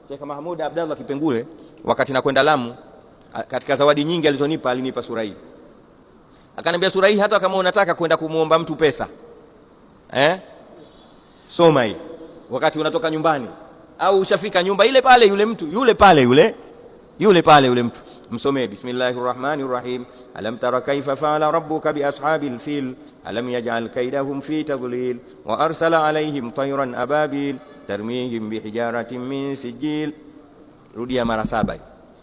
Sheikh Mahmud Abdallah Kipengule wakati nakwenda Lamu, katika zawadi nyingi alizonipa alinipa sura hii. Akaniambia sura hii hata kama unataka kwenda kumuomba mtu pesa, soma hii wakati unatoka nyumbani au ushafika nyumba ile pale, yule mtu yule pale yule mtu msomee Bismillahirrahmanirrahim, alam tara kaifa fa'ala rabbuka bi ashabil fil alam yaj'al kaydahum fi tadlil wa arsala alayhim tayran ababil tarmihim bihijaratin min sijil. Rudia mara 7.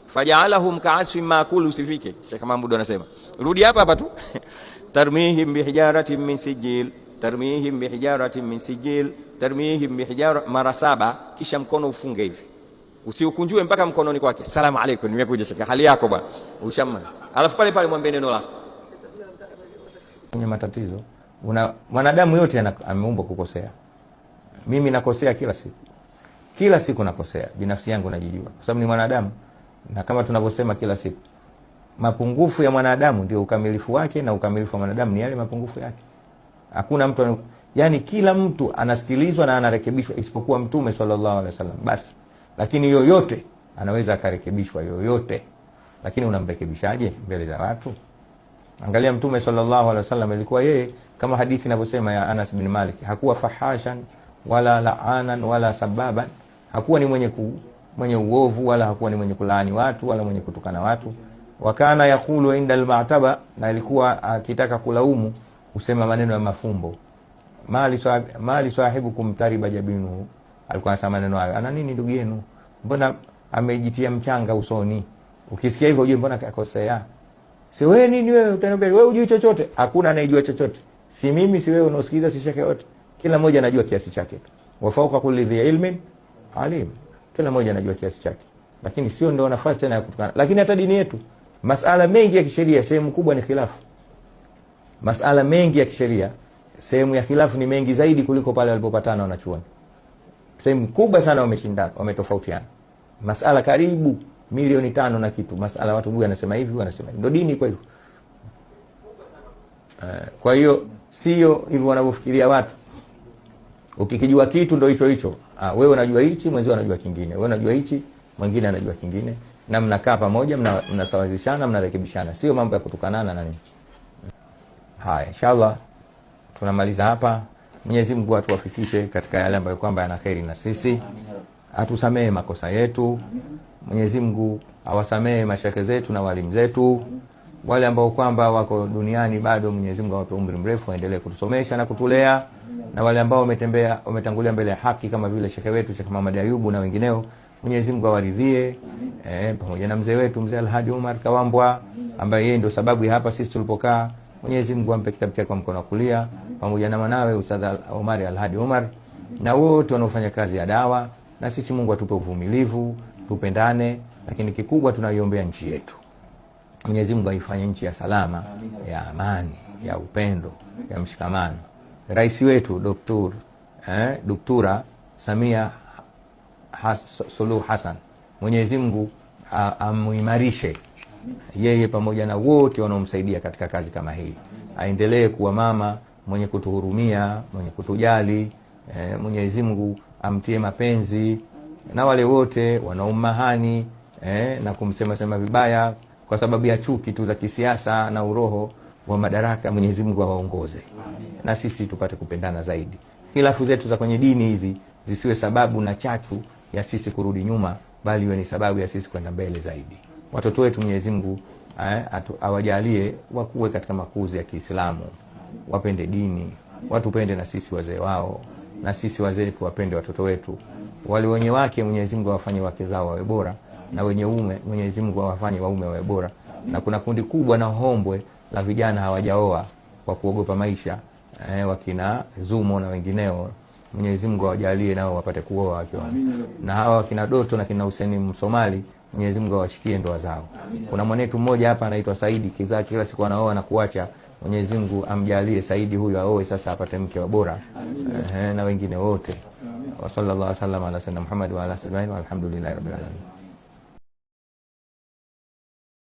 Faja'alahum ka'asfin ma'kul, usifike. Sheikh Mahmud anasema rudi hapa tu tarmihim bihijaratin min sijil, tarmihim bihijaratin min sijil, tarmihim bihijara, mara 7, kisha mkono ufunge hivi, usiukunjue mpaka mkononi kwake. Salamu alaykum, nimekuja Sheikh, hali yako bwana, ushamma. Alafu pale pale mwambie neno lako. Kwenye matatizo mwanadamu yote ameumbwa kukosea. Mimi nakosea kila siku nakosea, binafsi yangu najijua, kwa sababu ni mwanadamu. Na kama tunavyosema kila siku, mapungufu ya mwanadamu ndio ukamilifu wake, na ukamilifu wa mwanadamu ni yale mapungufu yake. Hakuna mtu, yani kila mtu anasikilizwa na anarekebishwa isipokuwa Mtume sallallahu alaihi wasallam basi. Lakini yoyote anaweza akarekebishwa, yoyote. Lakini unamrekebishaje mbele za watu? Angalia Mtume sallallahu alaihi wasallam, alikuwa yeye kama hadithi inavyosema ya Anas bin Malik, hakuwa fahashan wala la'anan wala sababan, hakuwa ni mwenye uovu, wala hakuwa ni mwenye kulaani watu, wala mwenye kutukana watu. Wakana yakulu inda al-ma'taba, na alikuwa akitaka kulaumu usema maneno ya mafumbo. Mali sahibukum tariba jabinu, alikuwa anasema maneno hayo, ana nini ndugu yenu, mbona amejitia mchanga usoni? Ukisikia hivyo ujue mbona kakosea. Si wewe nini wewe utaniambia wewe hujui chochote? Hakuna anayejua chochote, si mimi, si wewe unaosikiza, si shekhe yote. Kila mmoja anajua kiasi chake. Wa fawqa kulli dhi ilmin alim, kila mmoja anajua kiasi chake. Lakini sio ndio nafasi tena ya kutukana. Lakini hata dini yetu, masala mengi ya kisheria sehemu kubwa ni khilafu. Masala mengi ya kisheria sehemu ya khilafu ni mengi zaidi kuliko pale walipopatana wanachuoni. Sehemu kubwa sana wameshindana, wametofautiana. Masala karibu milioni 5 na kitu. Masala watu huyu anasema hivi, wanasema ndio dini kwa hivyo. Kwa hiyo sio hivyo wanavyofikiria watu. Ukikijua kitu ndio hicho. Wewe unajua hichi, mwenzio anajua kingine. Wewe unajua hichi, mwingine anajua kingine. Na mnakaa pamoja, mnasawazishana, mnarekebishana. Sio mambo ya kutukanana na nini. Haya, inshallah tunamaliza hapa. Mwenyezi Mungu atuwafikishe katika yale ambayo kwamba yana kheri na sisi. Atusamee makosa yetu. Mwenyezi Mungu awasamee mashaka zetu na walimu zetu. Wale ambao kwamba wako duniani bado, Mwenyezi Mungu awape umri mrefu, waendelee kutusomesha na kutulea. Na wale ambao wametangulia mbele ya haki kama vile shekhe wetu Sheikh Muhammad Ayubu na wengineo, Mwenyezi Mungu awaridhie, pamoja na mzee wetu mzee Alhaji Umar Kawambwa ambaye yeye ndio sababu ya hapa sisi tulipokaa. Mwenyezi Mungu ampe kitabu chake kwa mkono wa kulia, pamoja na mwanawe Ustadh Omar Alhaji Umar na wote wanaofanya kazi ya dawa. Na sisi Mungu atupe uvumilivu, tupendane, lakini kikubwa tunaiombea nchi yetu. Mwenyezi Mungu aifanye nchi ya salama, ya amani, ya upendo, ya mshikamano. Rais wetu Doktora Samia Suluhu Hassan, Mwenyezi Mungu amuimarishe yeye pamoja na wote wanaomsaidia katika kazi kama hii. Aendelee kuwa mama mwenye kutuhurumia, mwenye kutujali. Mwenyezi Mungu amtie mapenzi na wale wote wanaomahani na kumsema vibaya kwa sababu ya chuki tu za kisiasa na uroho wa madaraka. Mwenyezi Mungu awaongoze na sisi tupate kupendana zaidi. Khilafu zetu za kwenye dini hizi zisiwe sababu na chachu ya sisi kurudi nyuma, bali iwe ni sababu ya sisi kwenda mbele zaidi. Watoto wetu Mwenyezi Mungu awajalie wakuwe katika makuzi ya Kiislamu, wapende dini, watupende na sisi wazee wao, na sisi wazee tuwapende watoto wetu. Wale wenye wake Mwenyezi Mungu awafanye wake zao wawe bora, na wenye ume Mwenyezi Mungu awafanye waume wawe bora. Na kuna kundi kubwa na hombwe la vijana hawajaoa kwa kuogopa maisha, wakina Zumo na wengineo. Mwenyezi Mungu awajalie nao wapate kuoa wakiwa. Na hawa wakina Doto na kina Hussein Msomali, Mwenyezi Mungu awashikie ndoa zao. Kuna mwanetu mmoja hapa anaitwa Saidi, kizaa kila siku anaoa na kuacha. Mwenyezi Mungu amjalie Saidi huyu aoe sasa apate mke wa bora, na wengine wote. Wa sallallahu alaihi wasallam ala sayyidina Muhammad wa ala alihi wa sahbihi, walhamdulillahi rabbil alamin.